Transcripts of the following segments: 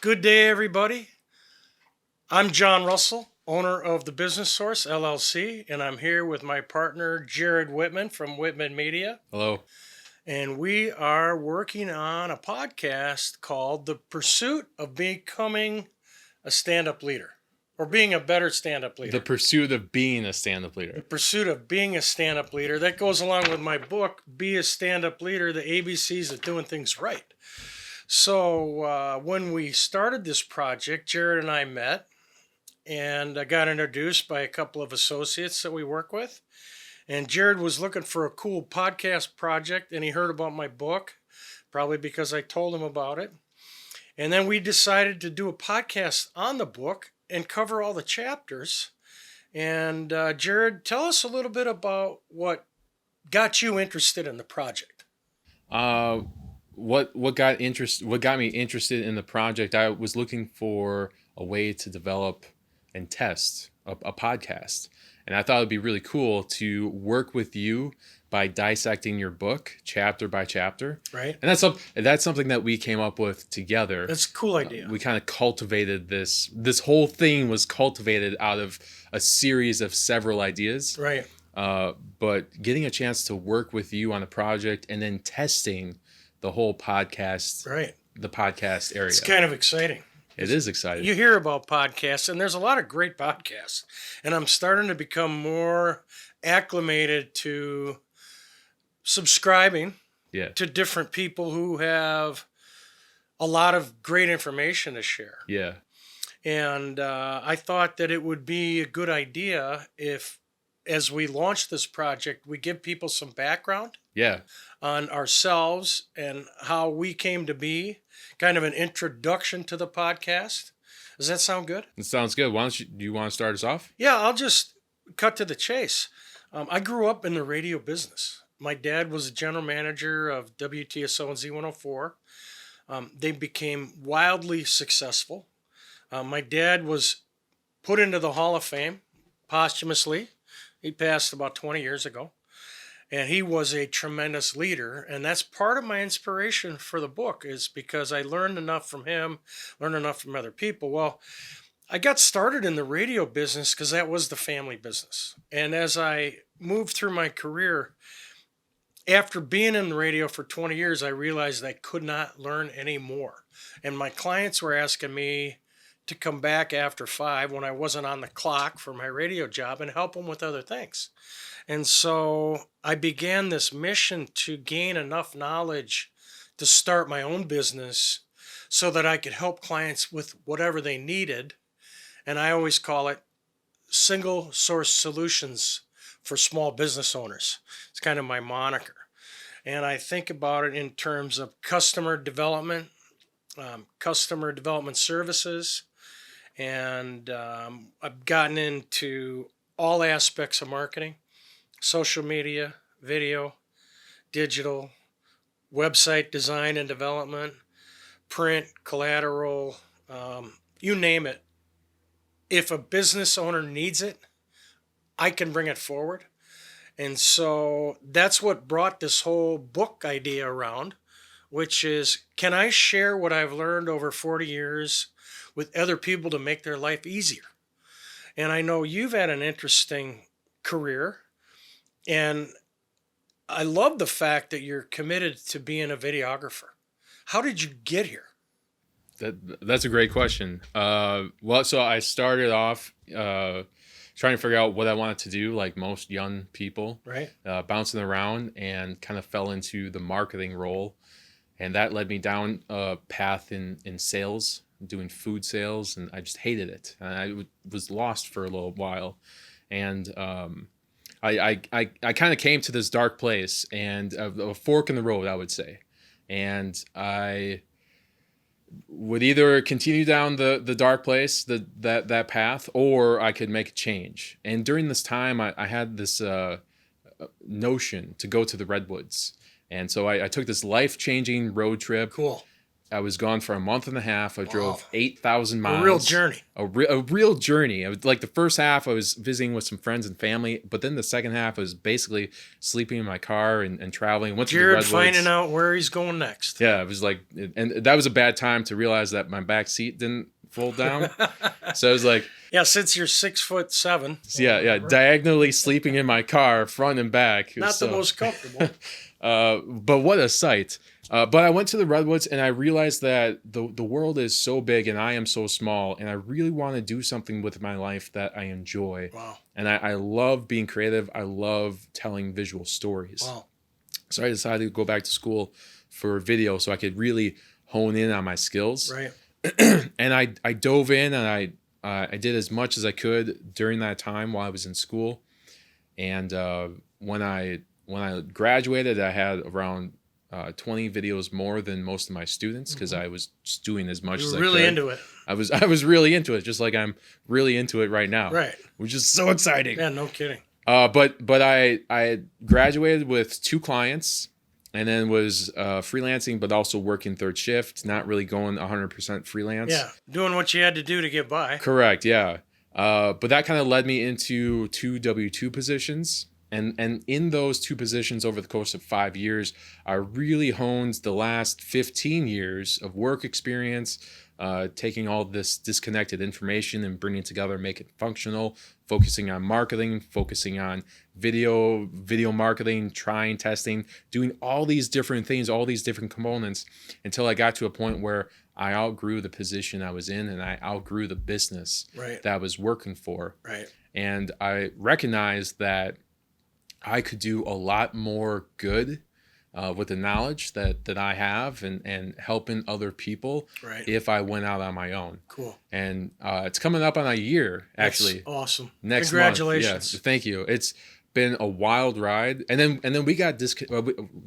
Good day, everybody. I'm John Russell, owner of the Business Source LLC, and I'm here with my partner, Jared Whitman from Whitman Media. Hello. And we are working on a podcast called The Pursuit of Becoming a Stand-Up Leader, or being a better stand-up leader. The pursuit of being a stand-up leader. The pursuit of being a stand-up leader. That goes along with my book, Be a Stand-Up Leader, the ABCs of Doing Things Right. So when we started this project, Jared and I met, and I got introduced by a couple of associates that we work with. And Jared was looking for a cool podcast project, and he heard about my book, probably because I told him about it. And then we decided to do a podcast on the book and cover all the chapters. And Jared, tell us a little bit about what got you interested in the project. What got me interested in the project? I was looking for a way to develop and test a podcast, and I thought it'd be really cool to work with you by dissecting your book chapter by chapter. Right. And that's something that we came up with together. That's a cool idea. We kind of cultivated this. This whole thing was cultivated out of a series of several ideas. Right. But getting a chance to work with you on a project and then testing the whole podcast, Right. the podcast area. It's kind of exciting. It is exciting. You hear about podcasts, and there's a lot of great podcasts. And I'm starting to become more acclimated to subscribing to different people who have a lot of great information to share. Yeah. And I thought that it would be a good idea if, as we launch this project, we give people some background on ourselves and how we came to be, kind of an introduction to the podcast. Does that sound good? It sounds good. Do you want to start us off? Yeah, I'll just cut to the chase. I grew up in the radio business. My dad was a general manager of WTSO and Z104. They became wildly successful. My dad was put into the Hall of Fame posthumously. He passed about 20 years ago. And he was a tremendous leader. And that's part of my inspiration for the book, is because I learned enough from him, learned enough from other people. Well, I got started in the radio business because that was the family business. And as I moved through my career, after being in the radio for 20 years, I realized I could not learn any more. And my clients were asking me to come back after 5 when I wasn't on the clock for my radio job and help them with other things. And so I began this mission to gain enough knowledge to start my own business so that I could help clients with whatever they needed. And I always call it single source solutions for small business owners. It's kind of my moniker. And I think about it in terms of customer development services. And I've gotten into all aspects of marketing: social media, video, digital, website design and development, print, collateral, you name it. If a business owner needs it, I can bring it forward. And so that's what brought this whole book idea around, which is, can I share what I've learned over 40 years with other people to make their life easier? And I know you've had an interesting career, and I love the fact that you're committed to being a videographer. How did you get here? That's a great question. So I started off trying to figure out what I wanted to do, like most young people, right? Bouncing around, and kind of fell into the marketing role. And that led me down a path in sales, doing food sales, and I just hated it. And I was lost for a little while. And I kind of came to this dark place, and a fork in the road, I would say. And I would either continue down the dark place, that path, or I could make a change. And during this time, I had this notion to go to the Redwoods. And so I took this life-changing road trip. Cool. I was gone for a month and a half. I Wow. drove 8,000 miles. A real journey. A real journey. I was like the first half I was visiting with some friends and family, but then the second half I was basically sleeping in my car and traveling. Went to the Jared Redwoods. finding out where he's going next. Yeah, it was like, and that was a bad time to realize that my back seat didn't fold down. So I was like, Yeah, since you're 6'7". yeah, diagonally sleeping in my car, front and back. Not the most comfortable. But what a sight. But I went to the Redwoods and I realized that the world is so big and I am so small, and I really want to do something with my life that I enjoy. Wow. And I love being creative. I love telling visual stories. Wow. So I decided to go back to school for video so I could really hone in on my skills. Right. And I dove in and I did as much as I could during that time while I was in school. And when I graduated, I had around 20 videos more than most of my students because I was just doing as much You as were I really could. into it. I was really into it, just like I'm really into it right now. Right. Which is so exciting. Yeah, no kidding. But I graduated with 2 clients, and then was freelancing, but also working third shift, not really going 100% freelance. Yeah, doing what you had to do to get by. Correct, yeah. But that kind of led me into 2 W-2 positions. And in those 2 positions over the course of 5 years, I really honed the last 15 years of work experience, taking all this disconnected information and bringing it together, make it functional, focusing on marketing, focusing on video marketing, trying, testing, doing all these different things, all these different components, until I got to a point where I outgrew the position I was in and I outgrew the business that I was working for. Right. And I recognized that I could do a lot more good with the knowledge that I have and helping other people if I went out on my own. Cool. And it's coming up on a year, actually. That's awesome. Next Congratulations. month. Yeah, thank you. It's been a wild ride. And then we got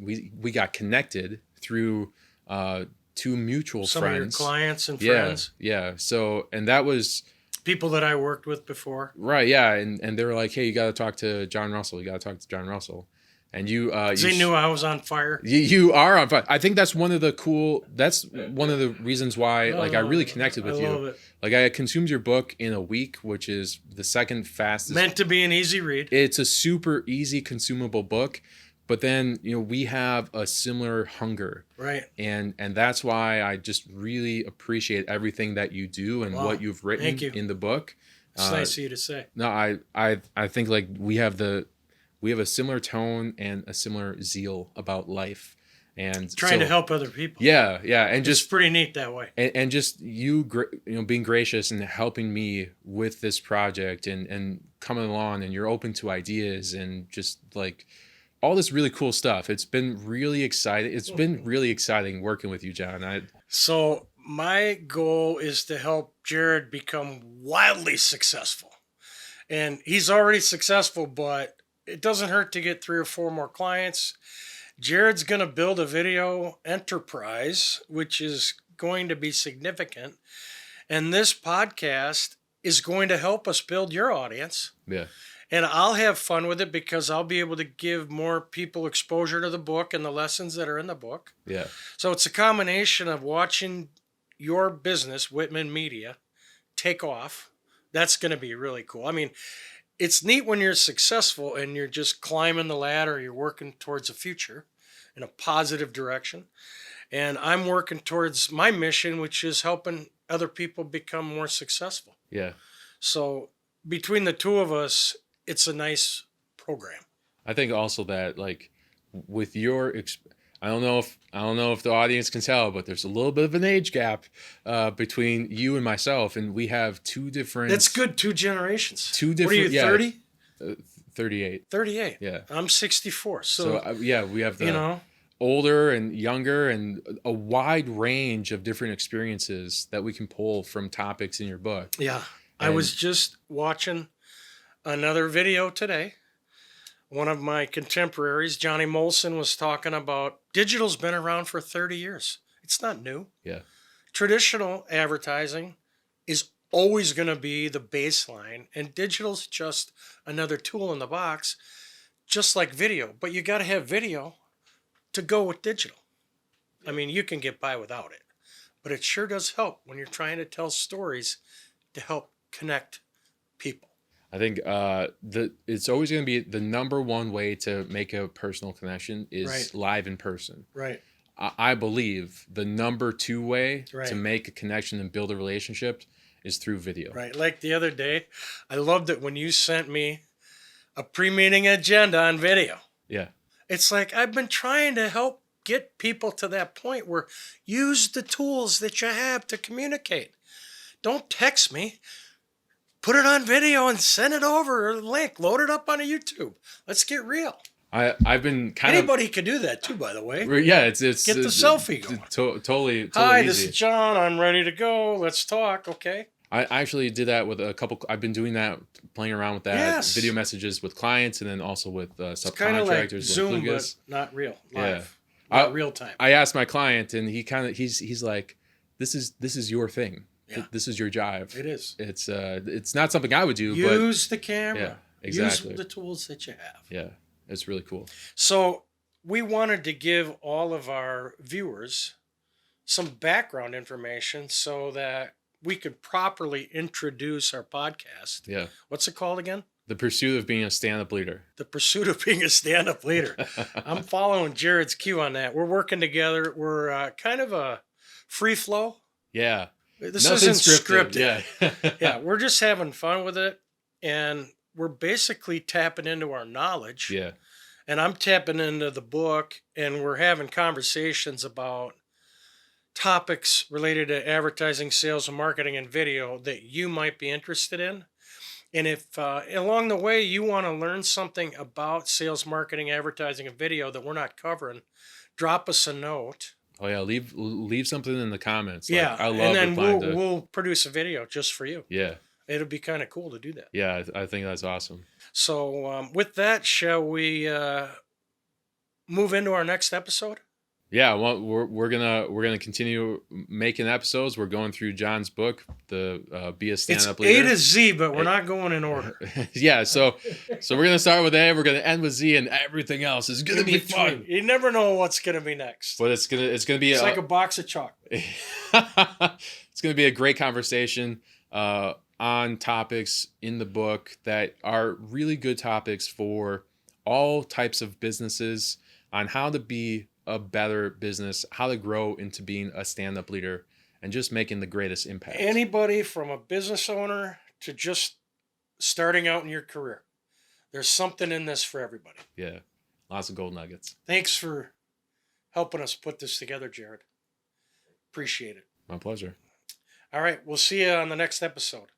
we got connected through 2 mutual Some friends. of your clients and friends. Yeah. So, and that was people that I worked with before. right. Yeah. And they were like, hey, you got to talk to John Russell. You got to talk to John Russell. And They knew I was on fire. You are on fire. I think that's one of the reasons why I really connected with I you. love it. Like I consumed your book in a week, which is the second fastest. Meant to be an easy read. It's a super easy consumable book, but then we have a similar hunger. Right. And that's why I just really appreciate everything that you do and what you've written in the book. It's nice of you to say. No, I think like we have a similar tone and a similar zeal about life, and trying to help other people. Yeah, and It's just pretty neat that way. and just being gracious and helping me with this project and coming along, and you're open to ideas and just like all this really cool stuff. It's been really exciting. It's been really exciting working with you, John. So my goal is to help Jared become wildly successful, and he's already successful, but it doesn't hurt to get 3 or 4 more clients. Jared's going to build a video enterprise, which is going to be significant. And this podcast is going to help us build your audience. Yeah. And I'll have fun with it because I'll be able to give more people exposure to the book and the lessons that are in the book. Yeah. So it's a combination of watching your business, Whitman Media, take off. That's going to be really cool. I mean, it's neat when you're successful and you're just climbing the ladder, you're working towards a future in a positive direction. And I'm working towards my mission, which is helping other people become more successful. Yeah. So between the 2 of us, it's a nice program. I think also that like with your I don't know if the audience can tell, but there's a little bit of an age gap between you and myself, and we have 2 different. That's good. 2 generations. 2 different. What are you, 30? 38. 38. Yeah. I'm 64. So we have the older and younger and a wide range of different experiences that we can pull from topics in your book. Yeah. I was just watching another video today. One of my contemporaries, Johnny Molson, was talking about digital's been around for 30 years. It's not new. Yeah. Traditional advertising is always going to be the baseline, and digital's just another tool in the box, just like video. But you got to have video to go with digital. I mean, you can get by without it. but it sure does help when you're trying to tell stories to help connect people. I think it's always going to be the number one way to make a personal connection is Right. live in person. Right. I believe the number two way Right. to make a connection and build a relationship is through video. Right. Like the other day, I loved it when you sent me a pre-meeting agenda on video. Yeah. It's like I've been trying to help get people to that point where use the tools that you have to communicate. Don't text me. Put it on video and send it over, or a link. Load it up on a YouTube. Let's get real. I've been kind Anybody can do that too, by the way. yeah, it's Get the selfie going. Totally Hi, easy. this is John. I'm ready to go. Let's talk. Okay. I actually did that with a couple. I've been doing that, playing around with that Yes. video messages with clients, and then also with It's kind of like subcontractors. Zoom, like but Lucas. not real. Yeah. Live. Not real time. I asked my client, and he's like, "This is your thing. Yeah. This is your jive. It is. It's not something I would do, Use the camera. Yeah, exactly. Use the tools that you have. but yeah, it's really cool. So we wanted to give all of our viewers some background information so that we could properly introduce our podcast. Yeah, What's it called again? the pursuit of being a stand-up leader. The pursuit of being a stand-up leader. I'm following Jared's cue on that. We're working together. We're kind of a free flow. Yeah, This nothing isn't scripted. Yeah, Yeah, we're just having fun with it. And we're basically tapping into our knowledge. yeah, And I'm tapping into the book, and we're having conversations about topics related to advertising, sales, and marketing and video that you might be interested in. And if along the way you want to learn something about sales, marketing, advertising, and video that we're not covering, drop us a note. Oh yeah, leave something in the comments. Yeah, I love and then replying to. we'll produce a video just for you. Yeah, It'll be kind of cool to do that. yeah, I think that's awesome. So with that, shall we move into our next episode? Yeah, well, we're gonna continue making episodes. We're going through John's book, the Be a It's Stand-Up A Leader. to Z, but we're not going in order. Yeah, so we're gonna start with A, we're gonna end with Z, and everything else is gonna In be between. fun. You never know what's going to be next. But it's gonna be It's like a box of chocolate. it's gonna be a great conversation on topics in the book that are really good topics for all types of businesses on how to be a better business, how to grow into being a stand-up leader, and just making the greatest impact. Anybody from a business owner to just starting out in your career. There's something in this for everybody. Yeah, lots of gold nuggets. Thanks for helping us put this together, Jared. Appreciate it. My pleasure. All right, we'll see you on the next episode.